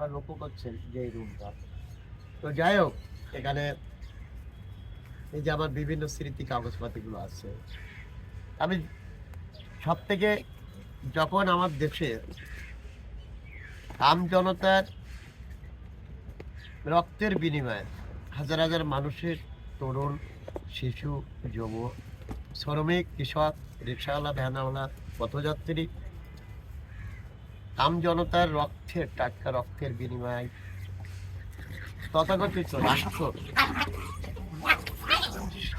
আপনারা লক্ষ্য করছেন যে এই রুমটা। তো যাই হোক, এখানে এই যে আমার বিভিন্ন স্মৃতি কাগজপাতিগুলো আছে। আমি সব থেকে যখন আমার দেশে জনতার রক্তের বিনিময়ে হাজার হাজার মানুষের, তরুণ, শিশু, যুবক, শ্রমিক, কৃষক, রিক্সাওয়ালা, ভ্যানওয়ালা, পথযাত্রী, জনতার রক্তের, টাটকা রক্তের বিনিময়ে তথাকথিত রাষ্ট্র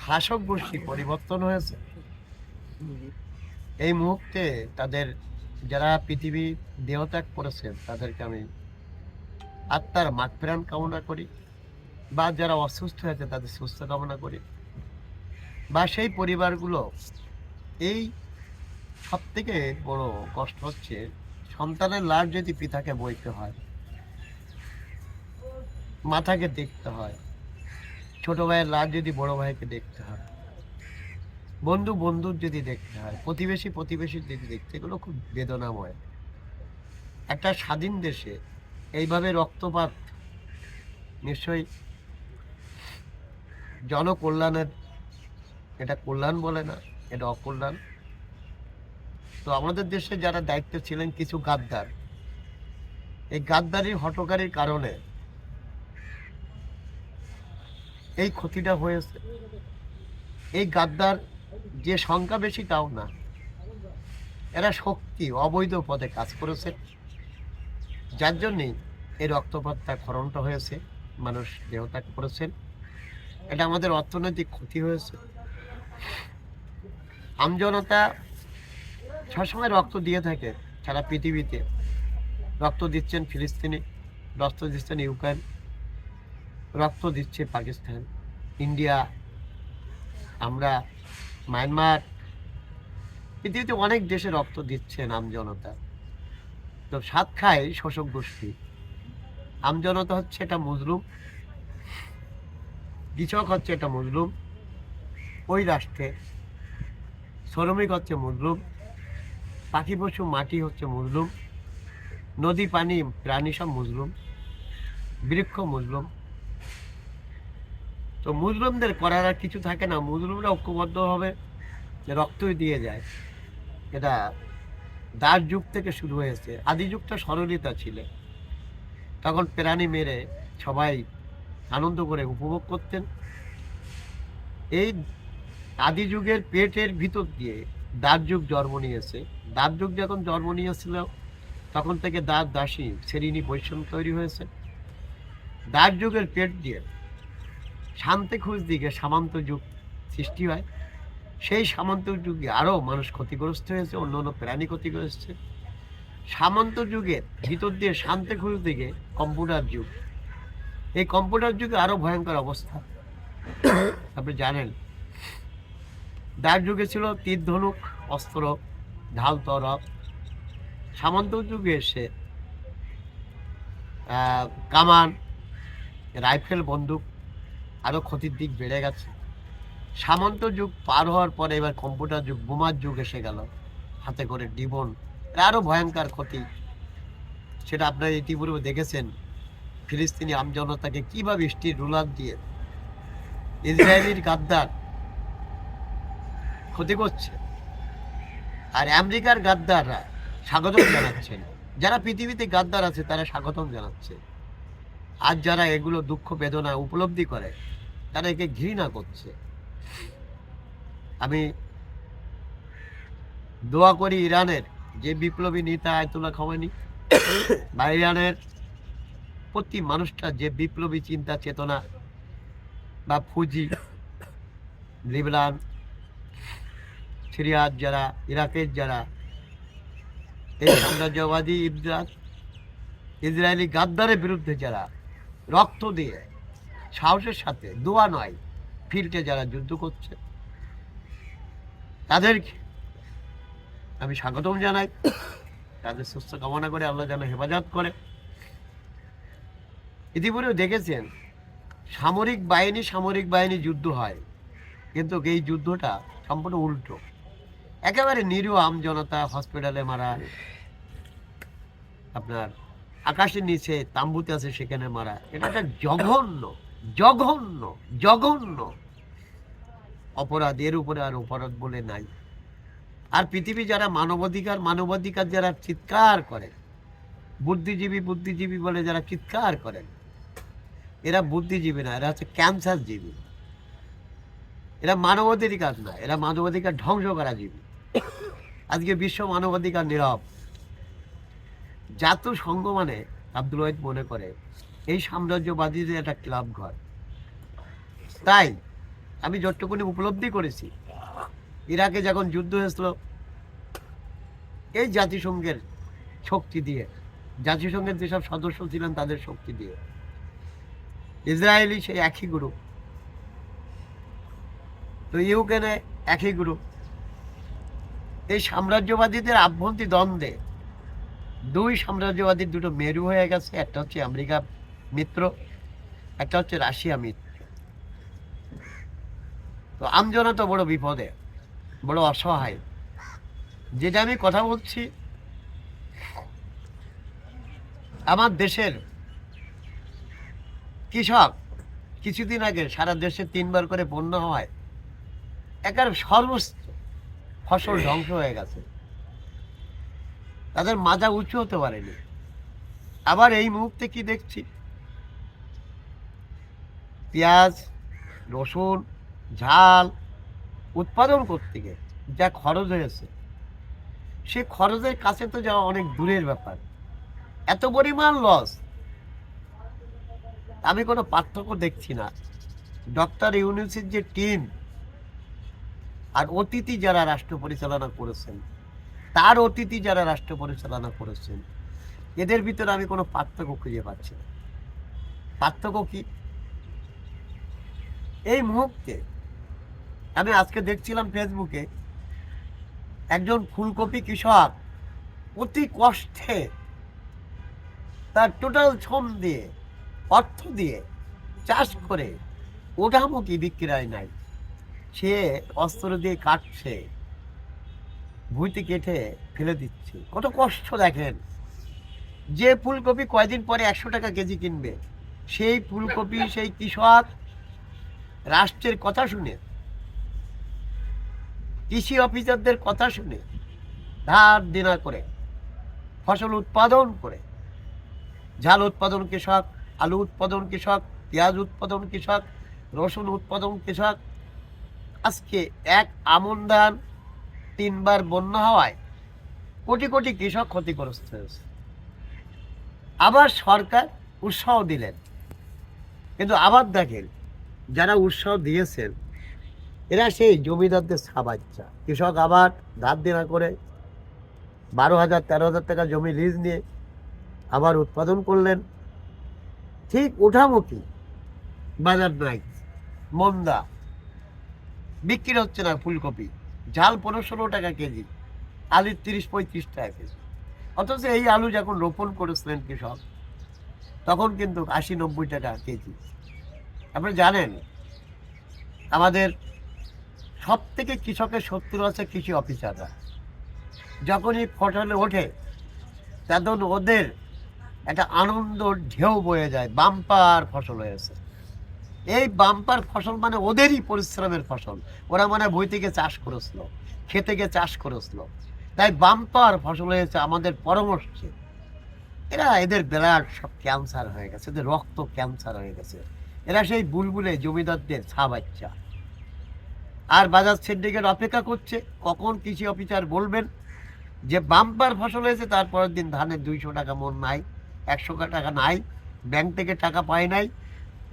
শাসক গোষ্ঠী পরিবর্তন হয়েছে। এই মুহূর্তে তাদের যারা পৃথিবী দেহত্যাগ করেছেন তাদেরকে আমি আত্মার মাগফিরাত কামনা করি, বা যারা অসুস্থ হয়েছে তাদের সুস্থ কামনা করি, বা সেই পরিবারগুলো, এই সব থেকে বড় কষ্ট হচ্ছে সন্তানের লাশ যদি পিতাকে বইতে হয়, মাথাকে দেখতে হয়, ছোট ভাইয়ের লাশ যদি বড় ভাইকে দেখতে হয়, বন্ধু বন্ধুর যদি দেখতে হয়, প্রতিবেশী প্রতিবেশীর যদি দেখতে, এগুলো খুব বেদনাময়। একটা স্বাধীন দেশে এইভাবে রক্তপাত নিশ্চয়ই জনকল্যাণের, এটা কল্যাণ বলে না, এটা অকল্যাণ। তো আমাদের দেশে যারা দায়িত্বে ছিলেন কিছু গাদ্দার, এই গাদ্দারির হঠকারীর কারণে এই ক্ষতিটা হয়েছে। এই গাদ্দার যে সংখ্যা বেশি তাও না, এরা শক্তি অবৈধ পদে কাজ করেছে, যার জন্যই এই রক্তপাতটা খরণটা হয়েছে, মানুষ দেহত্যাগ করেছেন। এটা আমাদের অর্থনৈতিক ক্ষতি হয়েছে। আমজনতা সবসময় রক্ত দিয়ে থাকে সারা পৃথিবীতে। রক্ত দিচ্ছেন ফিলিস্তিনি, রক্ত দিচ্ছেন ইউক্রেন, রক্ত দিচ্ছে পাকিস্তান, ইন্ডিয়া, আমরা, মায়ানমার, পৃথিবীতে অনেক দেশে রক্ত দিচ্ছেন আমজনতা। তো সাত খায় শোষক গোষ্ঠী। আমজনতা হচ্ছে এটা মজলুম, কৃষক হচ্ছে এটা মজলুম, ওই রাষ্ট্রে শ্রমিক হচ্ছে মজলুম, পাখি পশু মাটি হচ্ছে মজলুম, নদী পানি প্রাণী সব মজলুম, বৃক্ষ মজলুম। তো মুসলিমদের করার আর কিছু থাকে না, মুসলিমরা ঐক্যবদ্ধ হবে, রক্তই দিয়ে যায়। এটা দাস যুগ থেকে শুরু হয়েছে। আদি যুগটা সরলতা ছিল, তখন প্রাণী মেরে সবাই আনন্দ করে উপভোগ করতেন। এই আদি যুগের পেটের ভিতর দিয়ে দাস যুগ জন্ম নিয়েছে। দাস যুগ যখন জন্ম নিয়েছিল তখন থেকে দাস দাসী শ্রেণী বৈষম্য তৈরি হয়েছে। দাস যুগের পেট দিয়ে শান্তি খোঁজ দিকে সামন্ত যুগ সৃষ্টি হয়। সেই সামন্ত যুগে আরও মানুষ ক্ষতিগ্রস্ত হয়েছে, অন্য অন্য প্রাণী ক্ষতিগ্রস্ত। সামন্ত যুগের ভিতর দিয়ে শান্তি খোঁজ দিকে কম্পিউটার যুগ। এই কম্পিউটার যুগে আরো ভয়ঙ্কর অবস্থা। আপনি জানেন দাস যুগে ছিল তীর ধনুক, অস্ত্র, ঢাল, তরফ। সামন্ত যুগে এসে কামান, রাইফেল, বন্দুক, আরো ক্ষতির দিক বেড়ে গেছে। সামন্ত যুগ পার হওয়ার পরে এবার কম্পিউটার যুগ, বোমার যুগ এসে গেল, হাতে করে ডিবন, আরো ভয়ঙ্কর ক্ষতি। সেটা আপনারা ইতিপূর্বে দেখেছেন, ফিলিস্তিনি আমজনতাকে কিভাবে স্টিল রুলার দিয়ে ইসরায়েলির গাদ্দার ক্ষতি করছে, আর আমেরিকার গাদ্দাররা স্বাগতম জানাচ্ছেন। যারা পৃথিবীতে গাদ্দার আছে তারা স্বাগতম জানাচ্ছে, আর যারা এগুলো দুঃখ বেদনা উপলব্ধি করে তারা একে ঘৃণা করছে। আমি দোয়া করি ইরানের যে বিপ্লবী নেতা আয়াতুল্লাহ খামেনি, বা ইরানের প্রতি মানুষটা যে বিপ্লবী চিন্তা চেতনা, বা ফুজি, লিবনান, সিরিয়ার যারা, ইরাকের যারা এই সাম্রাজ্যবাদী ইসরায়েলি গাদ্দারের বিরুদ্ধে যারা রক্ত দিয়ে সাহসের সাথে, দোয়া নয় ফিল্ডে যারা যুদ্ধ করছে, তাদেরকে আমি স্বাগতম জানাই। তাদের সুস্থ কামনা করে আল্লাহ যেন হেফাজত করে। ইতিপূর্বে দেখেছেন সামরিক বাহিনী যুদ্ধ হয়, কিন্তু এই যুদ্ধটা সম্পূর্ণ উল্টো। একেবারে নিরীহ আম জনতা হসপিটালে মারা, আপনার আকাশের নিচে তাম্বুতে আছে সেখানে মারা, এটা একটা জঘন্য জঘন্য জঘন্য অপরাধ। এর উপরে আর অপরাধ বলে নাই। আর পৃথিবী যারা মানবাধিকার মানবাধিকার যারা চিৎকার করে, বুদ্ধিজীবী বুদ্ধিজীবী বলে যারা চিৎকার করেন, এরা বুদ্ধিজীবী না, এরা হচ্ছে ক্যান্সার জীবী। এরা মানবাধিকার না, এরা মানবাধিকার ধ্বংস করা জীবী। আজকে বিশ্ব মানবাধিকার নীরব। জাতিসংঘ মানে আব্দুল ওয়াহিদ মনে করে এই সাম্রাজ্যবাদীদের একটা ক্লাব ঘর। তাই আমি যতটুকুনি উপলব্ধি করেছি, ইরাকে যখন যুদ্ধ হয়েছিল এই জাতিসংঘের শক্তি দিয়ে, জাতিসংঘের যেসব সদস্য ছিলেন তাদের শক্তি দিয়ে, ইসরায়েলি সেই একই গ্রুপ, তো ইউক্রেনে একই গ্রুপ। এই সাম্রাজ্যবাদীদের আভ্যন্তরীণ দ্বন্দ্বে দুই সাম্রাজ্যবাদীর দুটো মেরু হয়ে গেছে। একটা হচ্ছে আমেরিকা মিত্র, একটা হচ্ছে রাশিয়া মিত্র। তো আমজনা তো বড় বিপদে, বড় অসহায়। যেটা আমি কথা বলছি, আমার দেশের কৃষক কিছুদিন আগে সারা দেশে 3 বার করে বন্যা হওয়ায় একেবারে সর্বস্ব ফসল ধ্বংস হয়ে গেছে, তাদের মাজা উঁচু হতে পারেনি। আবার এই মুহূর্তে কি দেখছি, পেঁয়াজ রসুন ঝাল উৎপাদন করতে গিয়ে যা খরচ হয়েছে, সে খরচের কাছে তো যাওয়া অনেক দূরের ব্যাপার। এত পরিমাণ লস, আমি কোনো পার্থক্য দেখছি না। ডক্টর ইউনূসের যে টিম আর অতিথি যারা রাষ্ট্র পরিচালনা করেছেন, তার অতিথি যারা রাষ্ট্র পরিচালনা করেছেন, এদের ভিতরে আমি কোনো পার্থক্য খুঁজে পাচ্ছি না। পার্থক্য কি? এই মুহূর্তে আমি আজকে দেখছিলাম ফেসবুকে, একজন ফুলকপি কৃষক অতি কষ্টে তার টোটাল শ্রম দিয়ে অর্থ দিয়ে চাষ করে ওঠামুখি বিক্রয় নাই, সে অস্ত্র দিয়ে কাটছে, ভুঁইতে কেটে ফেলে দিচ্ছে। কত কষ্ট দেখেন। যে ফুলকপি কয়দিন পরে 100 টাকা কেজি কিনবে, সেই ফুলকপি সেই কৃষক রাষ্ট্রের কথা শুনে, কৃষি অফিসারদের কথা শুনে ধার দেনা করে ফসল উৎপাদন করে, ঝাল উৎপাদন কৃষক, আলু উৎপাদন কৃষক, পেঁয়াজ উৎপাদন কৃষক, রসুন উৎপাদন কৃষক। আজকে এক আমন ধান 3 বার বন্যা হওয়ায় কোটি কোটি কৃষক ক্ষতিগ্রস্ত হয়েছে। আবার সরকার উৎসাহ দিলেন, কিন্তু আবার দেখেন যারা উৎসাহ দিয়েছেন এরা সেই জমিদারদের ছাবাচ্চা। কৃষক আবার ধার দেনা করে 12,000 13,000 টাকা জমি লিজ নিয়ে আবার উৎপাদন করলেন, ঠিক ওঠামুখি, বাজার নাই, মন্দা, বিক্রি হচ্ছে না ফুলকপি, ঝাল 15-16 টাকা কেজি, আলু 30-35 টাকা কেজি। অথচ এই আলু যখন রোপণ করেছিলেন কৃষক, তখন কিন্তু 80-90 টাকা কেজি। আপনি জানেন আমাদের সব থেকে কৃষকের শত্রু আছে কৃষি অফিসাররা। যখনই ফসলে ওঠে তখন ওদের একটা আনন্দ ঢেউ বয়ে যায়, বাম্পার ফসল হয়েছে। এই বাম্পার ফসল মানে ওদেরই পরিশ্রমের ফসল। ওরা মানে বই থেকে চাষ করেছিল, খেতে গিয়ে চাষ করেছিল, তাই বাম্পার ফসল হয়েছে আমাদের পরামর্শে। এদের বেলার সব ক্যান্সার হয়ে গেছে, এদের রক্ত ক্যান্সার হয়ে গেছে। এরা সেই বুলবুলে জমিদারদের ছাবাচ্চা। আর বাজার সিন্ডিকেট অপেক্ষা করছে কখন কৃষি অফিসার বলবেন যে বাম্পার ফসল হয়েছে, তারপরের দিন ধানের 200 টাকা মন নাই, 100 টাকা নাই, ব্যাংক থেকে টাকা পাই নাই,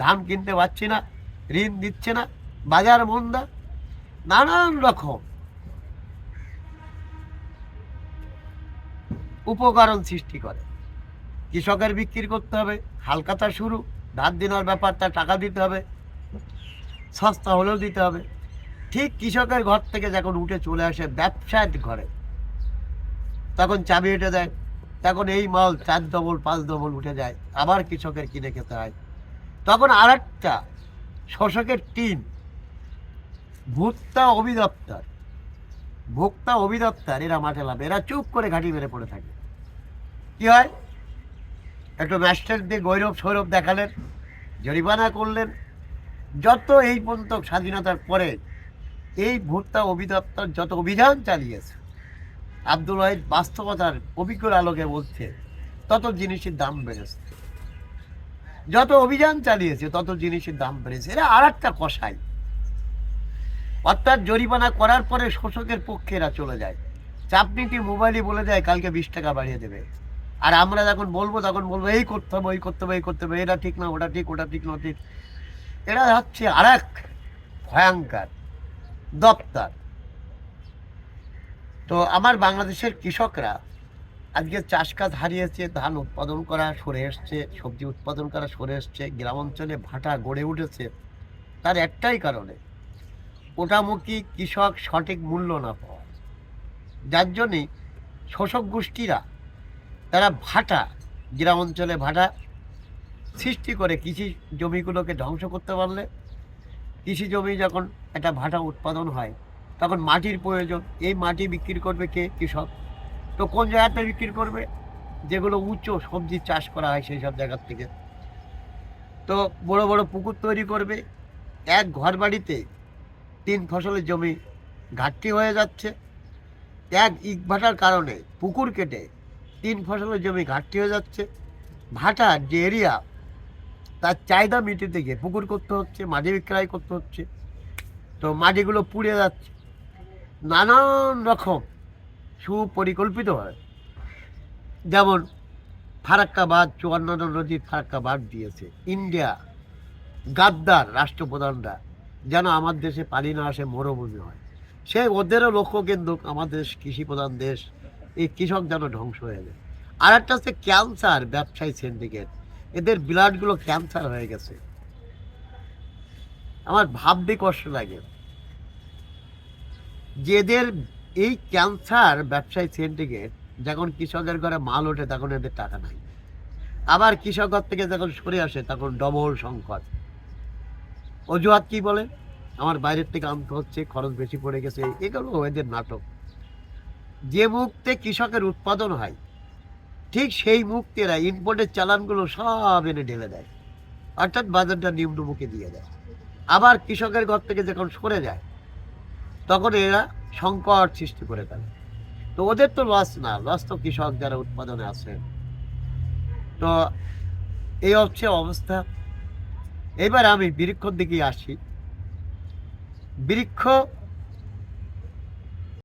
ধান কিনতে পারছি না, ঋণ দিচ্ছে না, বাজার মন্দা, নানান রকম উপকরণ সৃষ্টি করে। কৃষকের বিক্রি করতে হবে, হালকাতা শুরু, ধার দেওয়ার ব্যাপার, তার টাকা দিতে হবে, সস্তা হলেও দিতে হবে। ঠিক কৃষকের ঘর থেকে যখন উঠে চলে আসে ব্যবসার ঘরে, তখন চাবি উঠে দেয়, তখন এই মাল 4 ডবল 5 ডবল উঠে যায়, আবার কৃষকের কিনে খেতে হয়। তখন আর একটা শোষকের টিম, ভোক্তা অভিদপ্তর, এরা মাঠে লাভ, এরা চুপ করে ঘাঁটি মেরে পড়ে থাকে। কি হয়? একটু ম্যাজিস্ট্রেট দিয়ে গৌরব সৌরভ দেখালেন, জরিমানা করলেন। যত এই পর্যন্ত স্বাধীনতার পরে এই ভোক্তা অধিদপ্তর যত অভিযান চালিয়েছে, আব্দুল ওয়াহিদ বাস্তবতার অভিজ্ঞর আলোকে বলছে তত জিনিসের দাম বেড়েছে। যত অভিযান চালিয়েছে তত জিনিসের দাম বেড়েছে। এরা আর একটা কষাই, অর্থাৎ জরিমানা করার পরে শোষকের পক্ষে এরা চলে যায়। চাপনিটি মোবাইলে বলে দেয় কালকে 20 টাকা বাড়িয়ে দেবে, আর আমরা যখন বলবো তখন বলবো এই করতে হবে, ওই করতে হবে, এই করতে হবে, এটা ঠিক না, ওটা ঠিক, ওটা ঠিক না, ঠিক। এরা হচ্ছে আর এক ভয়ঙ্কর দপ্তর। তো আমার বাংলাদেশের কৃষকরা আজকে চাষ কাজ হারিয়েছে, ধান উৎপাদন করা সরে এসছে, সবজি উৎপাদন করা সরে এসছে, গ্রাম অঞ্চলে ভাটা গড়ে উঠেছে। তার একটাই কারণে ওটামুখী কৃষক সঠিক মূল্য না পাওয়া, যার জন্যে শোষক গোষ্ঠীরা তারা ভাটা, গ্রাম অঞ্চলে ভাটা সৃষ্টি করে কৃষি জমিগুলোকে ধ্বংস করতে পারলে, কৃষি জমি যখন একটা ভাটা উৎপাদন হয় তখন মাটির প্রয়োজন। এই মাটি বিক্রি করবে কে? কৃষক। তো কোন জায়গাতে বিক্রি করবে? যেগুলো উঁচু সবজি চাষ করা হয় সেই সব জায়গার থেকে। তো বড় বড় পুকুর তৈরি করবে। এক ঘর বাড়িতে 3 ফসলের জমি ঘাটতি হয়ে যাচ্ছে। এক ইট ভাটার কারণে পুকুর কেটে 3 ফসলের জমি ঘাটতি হয়ে যাচ্ছে। ভাটার যে এরিয়া, তার চাহিদা মিটাতে গিয়ে পুকুর করতে হচ্ছে, মাটি বিক্রয় করতে হচ্ছে। তো মাটিগুলো পুড়ে যাচ্ছে। নানান রকম সুপরিকল্পিত হয়, যেমন ফারাক্কা বাঁধ, 54 নদীর ফারাক্কা বাঁধ দিয়েছে ইন্ডিয়া। গাদ্দার রাষ্ট্রপ্রধানরা যেন আমার দেশে পানি না আসে, মরুভূমি হয়। সে ওদেরও লক্ষ্য কিন্তু আমাদের দেশ কৃষি প্রধান দেশ, এই কৃষক যেন ধ্বংস হয়ে যায়। আর একটা হচ্ছে ক্যান্সার ব্যবসায়ী সিন্ডিকেট, এদের ব্লাডগুলো ক্যান্সার হয়ে গেছে। আমার ভাবতে কষ্ট লাগে যে এদের এই ক্যান্সার ব্যবসায়ী সিন্ডিকেট যখন কৃষকের ঘরে মাল ওঠে তখন এদের টাকা নাই, আবার কৃষকের থেকে যখন সরে আসে তখন ডবল সংকট। অজুহাত কি বলে? আমার বাইরের থেকে আনতে হচ্ছে, খরচ বেশি পড়ে গেছে। এগুলো এদের নাটক। যে মুক্তে কৃষকের উৎপাদন হয় ঠিক সেই মুক্তি এরা ইম্পোর্টের চালানগুলো সব এনে ঢেলে দেয়, অর্থাৎ বাজারটা নিম্নমুখী দিয়ে দেয়। আবার কৃষকের ঘর থেকে যখন সরে যায় তখন এরা সংকট সৃষ্টি করে ফেলে। তো ওদের তো লস না, লস তো কৃষক যারা উৎপাদনে আছে। তো এই হচ্ছে অবস্থা। এবার আমি বৃক্ষর দিকে আসি। বৃক্ষ